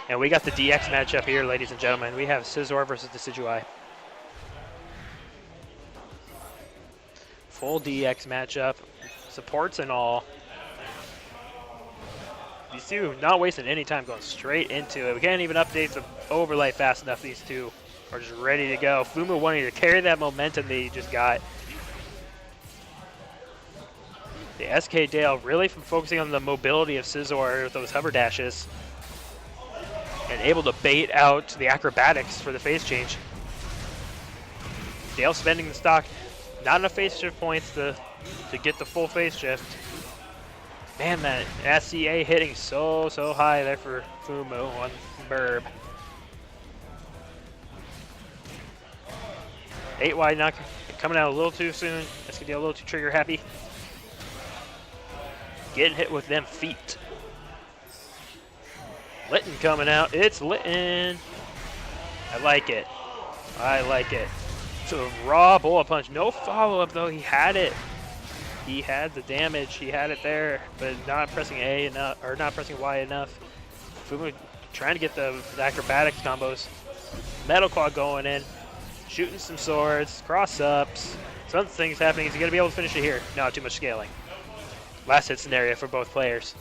And we got the DX matchup here, ladies and gentlemen. We have Scizor versus Decidueye. Full DX matchup, supports and all. These two not wasting any time, going straight into it. We can't even update the overlay fast enough. These two are just ready to go. Fumu wanting to carry that momentum that he just got. The SKDale really from focusing on the mobility of Scizor with those hover dashes. And able to bait out the acrobatics for the phase change. Dale spending the stock. Not enough phase shift points to get the full phase shift. Man, that SCA hitting so high there for Fumu on Burb. 8 wide knock coming out a little too soon. SKDale a little too trigger happy. Getting hit with them feet. Litton coming out. It's Litton. I like it. I like it. So raw bullet punch. No follow-up though. He had it. He had the damage. He had it there, but not pressing A enough, or not pressing Y enough. Fumu trying to get the acrobatics combos. Metal Claw going in. Shooting some swords. Cross-ups. Some things happening. Is he going to be able to finish it here? No, too much scaling. Last hit scenario for both players.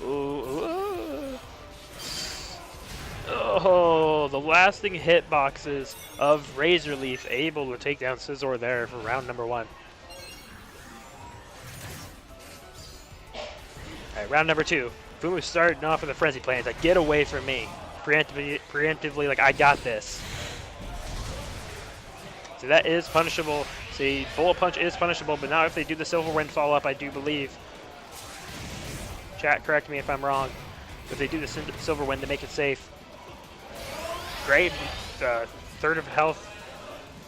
Ooh. Oh, the lasting hitboxes of Razor Leaf able to take down Scizor there for round number 1. All right, round number 2. Fumu starting off with a frenzy plan. He's like, get away from me. Preemptively, like, I got this. So that is punishable. See, bullet punch is punishable, but not if they do the Silver Wind follow-up, I do believe. Chat, correct me if I'm wrong. If they do the Silver Wind to make it safe. Great third of health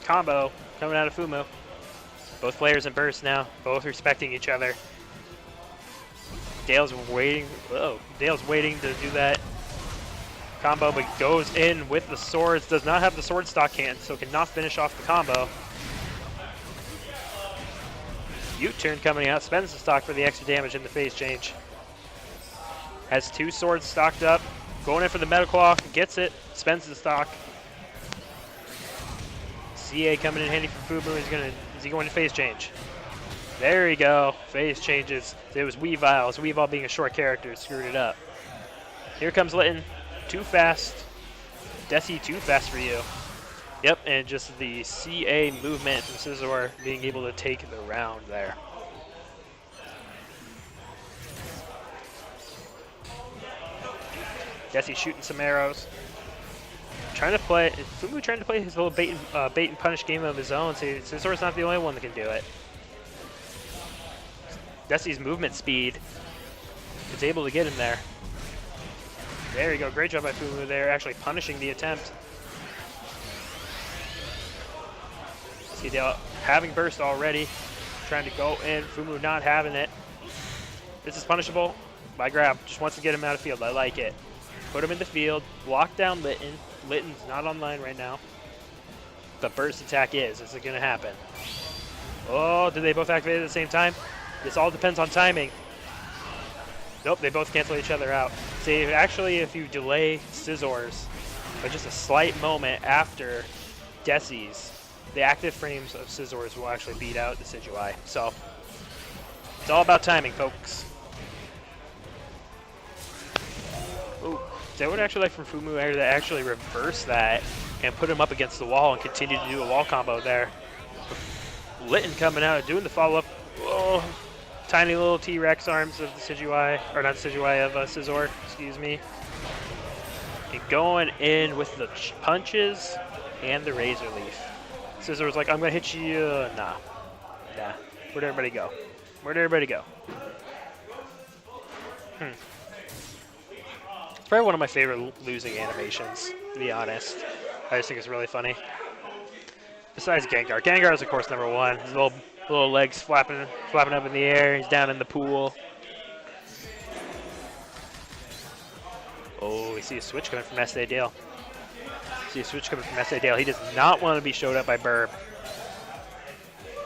combo coming out of Fumu. Both players in burst now, both respecting each other. Dale's waiting. Whoa, Dale's waiting to do that combo, but goes in with the swords. Does not have the sword stock hand, so cannot finish off the combo. U-turn coming out, spends the stock for the extra damage in the phase change. Has 2 swords stocked up. Going in for the Metal Claw, gets it, spends the stock. CA coming in handy for Fumu. Is he going to phase change? There you go. Phase changes. It was Weavile. So Weavile being a short character screwed it up. Here comes Litton. Too fast. Desi too fast for you. Yep, and just the CA movement from Scizor being able to take the round there. Desi shooting some arrows. Fumu trying to play his little bait and punish game of his own. So Scizor's not the only one that can do it. Desi's movement speed is able to get him there. There you go. Great job by Fumu there, actually punishing the attempt. SKDale having burst already, trying to go in. Fumu not having it. This is punishable by grab. Just wants to get him out of field. I like it. Put him in the field. Lock down Litton. Litton's not online right now. The burst attack is. Is it going to happen? Oh, did they both activate at the same time? This all depends on timing. Nope, they both cancel each other out. See, actually, if you delay Scizor's by just a slight moment after Desi's, the active frames of Scizor's will actually beat out the Decidueye. So, it's all about timing, folks. Ooh, I would actually like from Fumu to actually reverse that and put him up against the wall and continue to do a wall combo there. Litton coming out and doing the follow-up. Oh, tiny little T-Rex arms of the Decidueye, or not Decidueye, of Scizor, excuse me. And going in with the punches and the Razor Leaf. Scizor's like, I'm going to hit you. Nah. Where'd everybody go? It's probably one of my favorite losing animations, to be honest. I just think it's really funny. Besides Gengar. Gengar is, of course, number 1. His little legs flapping up in the air. He's down in the pool. Oh, we see a switch coming from SKDale. He does not want to be showed up by Burb.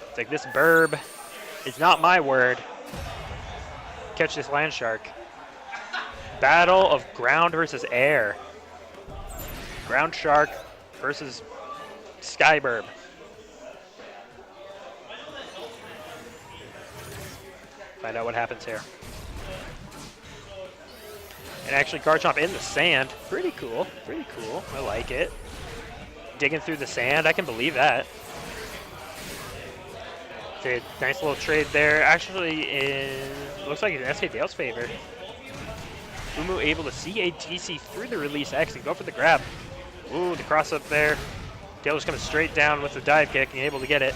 It's like, this Burb is not my word. Catch this land shark. battle of ground versus air. Ground Shark versus Skyburb. Find out what happens here. And actually Garchomp in the sand. Pretty cool. Pretty cool. I like it. Digging through the sand. I can believe that. Okay, nice little trade there. Actually, looks like it's SKDale's favor. Fumu able to CATC through the release X and go for the grab. Ooh, the cross up there. Dale just coming straight down with the dive kick and able to get it.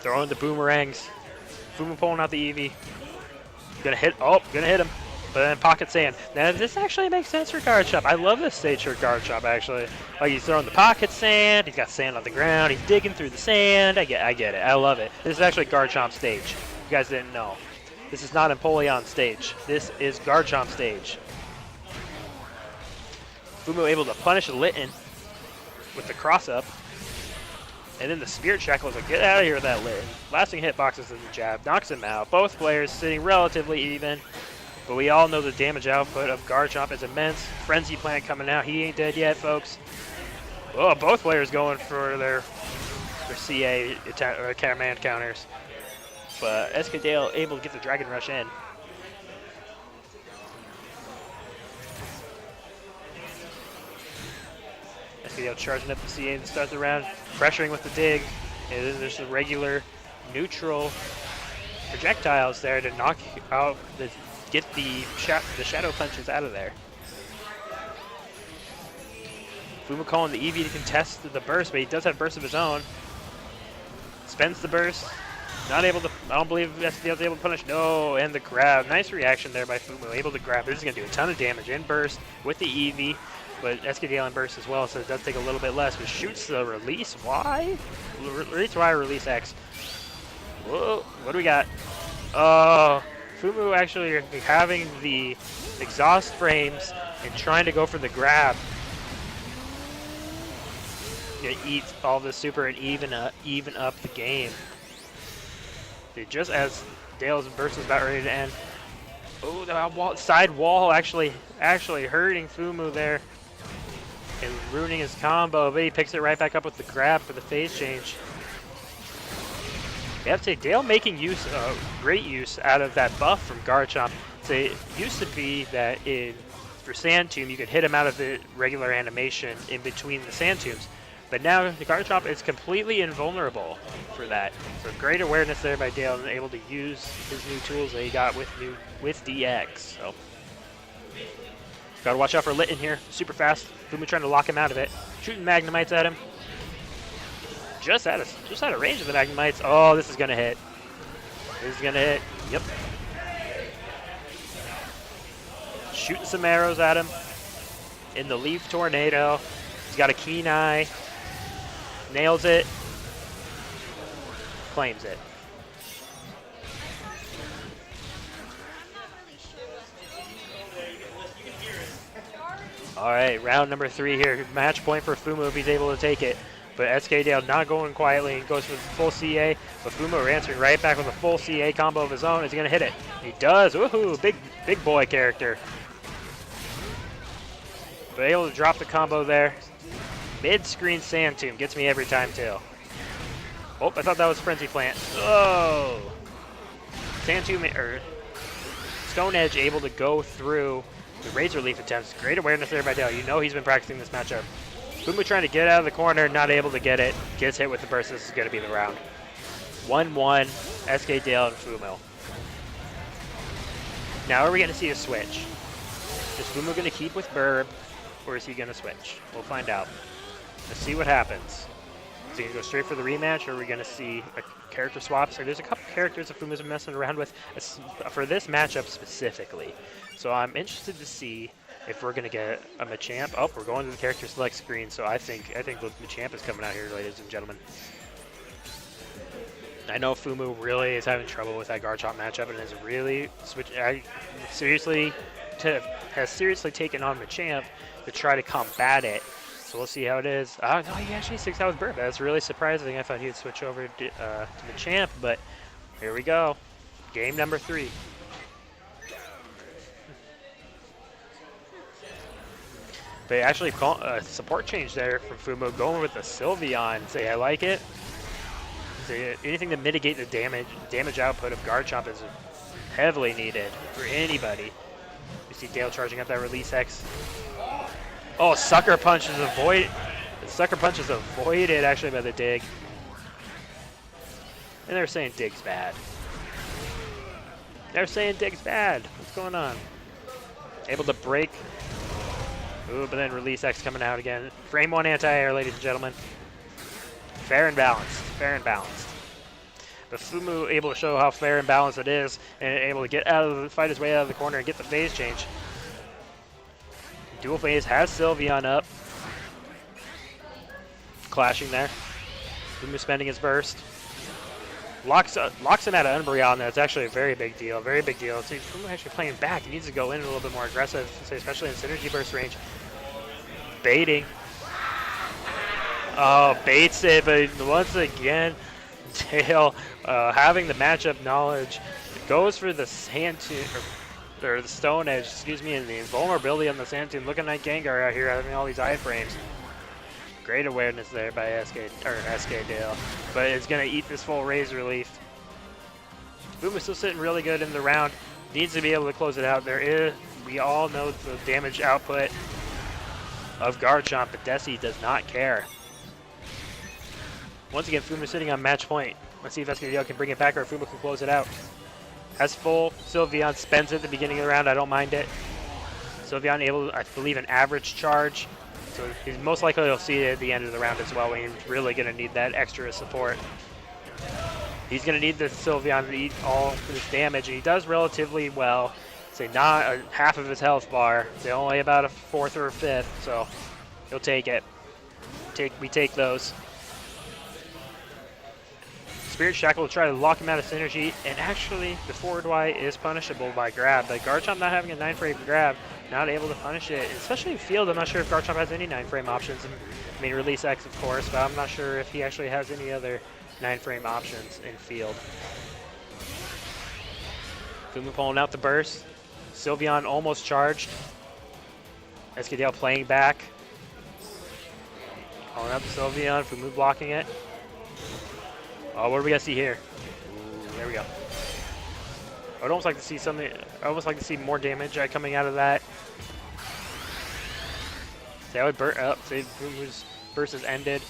Throwing the boomerangs. Fumu pulling out the Eevee. Gonna hit him. But then pocket sand. Now this actually makes sense for Garchomp. I love this stage for Garchomp actually. Like he's throwing the pocket sand, he's got sand on the ground, he's digging through the sand. I get it. I love it. This is actually Garchomp stage. You guys didn't know. This is not Empoleon stage. This is Garchomp stage. Fumu able to punish Litten with the cross up. And then the Spirit Shackle is like, get out of here with that Litten. Lasting hitboxes in the jab, knocks him out. Both players sitting relatively even. But we all know the damage output of Garchomp is immense. Frenzy Plant coming out. He ain't dead yet, folks. Oh, both players going for their CA command counters. But SKDale able to get the Dragon Rush in. SKDale charging up the CA to start the round, pressuring with the dig. And then there's the regular neutral projectiles there to knock out get the shadow punches out of there. Fumu calling the Eevee to contest the burst, but he does have burst of his own. Spends the burst. Not able to, I don't believe SKDale's able to punish. No, and the grab. Nice reaction there by Fumu. Able to grab. This is going to do a ton of damage in burst with the Eevee, but SKDale in burst as well, so it does take a little bit less, but shoots the release Y? Release Y, release X. Whoa, what do we got? Oh, Fumu actually having the exhaust frames and trying to go for the grab. Gonna eat all the super and even up the game. Dude, just as Dale's burst is about ready to end. Oh, the side wall actually hurting Fumu there and ruining his combo, but he picks it right back up with the grab for the phase change. You have to say, Dale making great use out of that buff from Garchomp. So it used to be that for Sand Tomb, you could hit him out of the regular animation in between the Sand Tombs. But now the Garchomp is completely invulnerable for that. So great awareness there by Dale and able to use his new tools that he got with DX. So gotta watch out for Litten here. Super fast. Fumu trying to lock him out of it. Shooting Magnemites at him. Just out of range of the Magnemites. Oh, this is gonna hit. This is gonna hit. Yep. Shooting some arrows at him. In the Leaf Tornado. He's got a keen eye. Nails it. Claims it. All right, round number 3 here. Match point for Fumu if he's able to take it. But SKDale not going quietly and goes for the full CA. But Fumu answering right back with a full CA combo of his own. Is he going to hit it? He does. Woohoo! Big boy character. But able to drop the combo there. Mid-screen Sand Tomb gets me every time too. Oh, I thought that was Frenzy Plant. Oh! Sand Tomb or Stone Edge able to go through the Razor Leaf attempts. Great awareness there by Dale. You know he's been practicing this matchup. Fumu trying to get out of the corner, not able to get it. Gets hit with the burst. This is going to be the round. 1-1, SKDale and Fumu. Now are we going to see a switch? Is Fumu going to keep with Burb, or is he going to switch? We'll find out. Let's see what happens. Is he going to go straight for the rematch, or are we going to see a character swap? So there's a couple characters that Fumu's been messing around with for this matchup specifically. So I'm interested to see if we're going to get a Machamp. Oh, we're going to the character select screen, so I think the Machamp is coming out here, ladies and gentlemen. I know Fumu really is having trouble with that Garchomp matchup and has really has seriously taken on Machamp to try to combat it. So we'll see how it is. Oh, no, he actually sticks out with Burb. That's really surprising. I thought he'd switch over to Machamp, but here we go. Game number 3. They actually call support change there from Fumu, going with the Sylveon. Say, I like it. Say, anything to mitigate the damage output of Garchomp is heavily needed for anybody. You see Dale charging up that Release X. Oh, Sucker Punch is avoided. The Sucker Punch is avoided actually by the Dig. And they're saying Dig's bad. They're saying Dig's bad. What's going on? Able to break. Ooh, but then Release X coming out again. Frame 1 anti-air, ladies and gentlemen. Fair and balanced. Fair and balanced. But Fumu able to show how fair and balanced it is, and able to get out of the, fight his way out of the corner and get the phase change. Dual phase has Sylveon up. Clashing there. Fumu spending his burst. Locks him out of Umbreon. That's actually a very big deal. Very big deal. See, Fumu actually playing back. He needs to go in a little bit more aggressive, especially in synergy burst range. Baiting. Oh, baits it, but once again, Dale having the matchup knowledge goes for the Sand Tomb, or the Stone Edge, excuse me, and the invulnerability on the Sand Tomb. Looking like Gengar out here having all these iframes. Great awareness there by SKDale, but it's going to eat this full Razor Leaf. Fumu's still sitting really good in the round. Needs to be able to close it out. We all know the damage output of Garchomp, but Desi does not care. Once again, Fumu sitting on match point. Let's see if SKDale can bring it back or if Fumu can close it out. Has full. Sylveon spends it at the beginning of the round. I don't mind it. Sylveon able, I believe, an average charge. So he's most likely he'll see it at the end of the round as well when he's really going to need that extra support. He's going to need the Sylveon to eat all this damage, and he does relatively well. Say not half of his health bar. Say only about a fourth or a fifth, so he'll take it. We take those. Spirit Shackle will try to lock him out of synergy, and actually the forward Y is punishable by grab. But Garchomp not having a 9-frame grab, not able to punish it, especially in field. I'm not sure if Garchomp has any 9-frame options. I mean, Release X, of course, but I'm not sure if he actually has any other 9-frame options in field. Fumu pulling out the burst. Sylveon almost charged. SKDale playing back. Calling out the Sylveon, Fumu blocking it. Oh, what do we got to see here? Ooh, there we go. I would almost like to see something. I almost like to see more damage coming out of that. See how it burnt up. See, Fumu's burst is ended,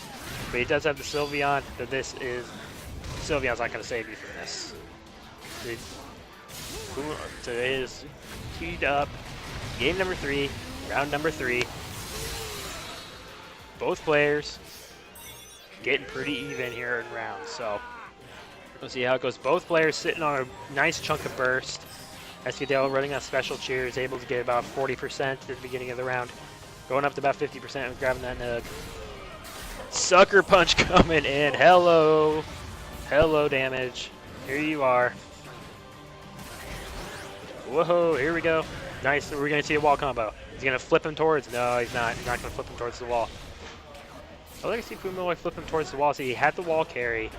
but he does have the Sylveon. But Sylveon's not going to save you from this. See, Fumu today is teed up. Game number 3, round number 3. Both players getting pretty even here in rounds, so we'll see how it goes. Both players sitting on a nice chunk of burst. SKDale running on special cheer is able to get about 40% at the beginning of the round, going up to about 50% and grabbing that nug. Sucker Punch coming in. Hello damage. Here you are. Whoa, here we go. Nice. We're gonna see a wall combo. He's gonna flip him towards. No, he's not. He's not gonna flip him towards the wall. I like to see Fumu flip him towards the wall, so he had the wall carry.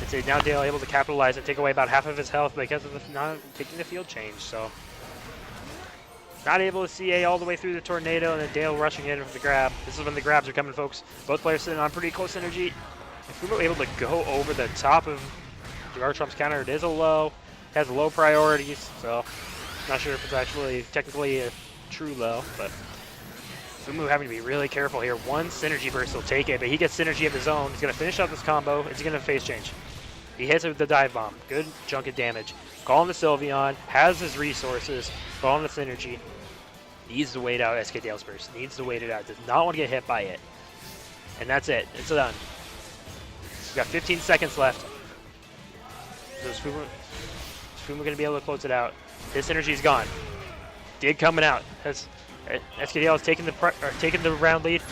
And so now Dale able to capitalize and take away about half of his health because of not taking the field change. So not able to CA all the way through the tornado, and then Dale rushing in for the grab. This is when the grabs are coming, folks. Both players sitting on pretty close energy. If Fumu able to go over the top of Garchomp's counter, it is a low. It has low priorities, so not sure if it's actually technically a true low, but Fumu having to be really careful here. One synergy burst will take it, but he gets synergy of his own. He's going to finish out this combo. It's going to phase change. He hits it with the dive bomb. Good chunk of damage. Calling the Sylveon. Has his resources. Calling the synergy. Needs to wait out SKDale's burst. Needs to wait it out. Does not want to get hit by it. And that's it. It's done. We've got 15 seconds left. So is Fumu going to be able to close it out? His energy is gone. Dig coming out. SKDale is taking the round lead,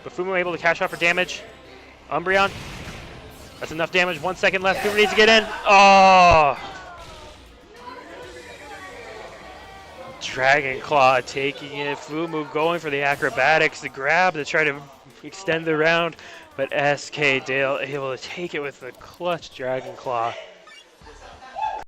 but Fumu able to cash out for damage. Umbreon. That's enough damage. 1 second left. Fumu needs to get in. Oh! Dragon Claw taking it. Fumu going for the acrobatics, the grab to try to extend the round, but SKDale able to take it with the clutch Dragon Claw.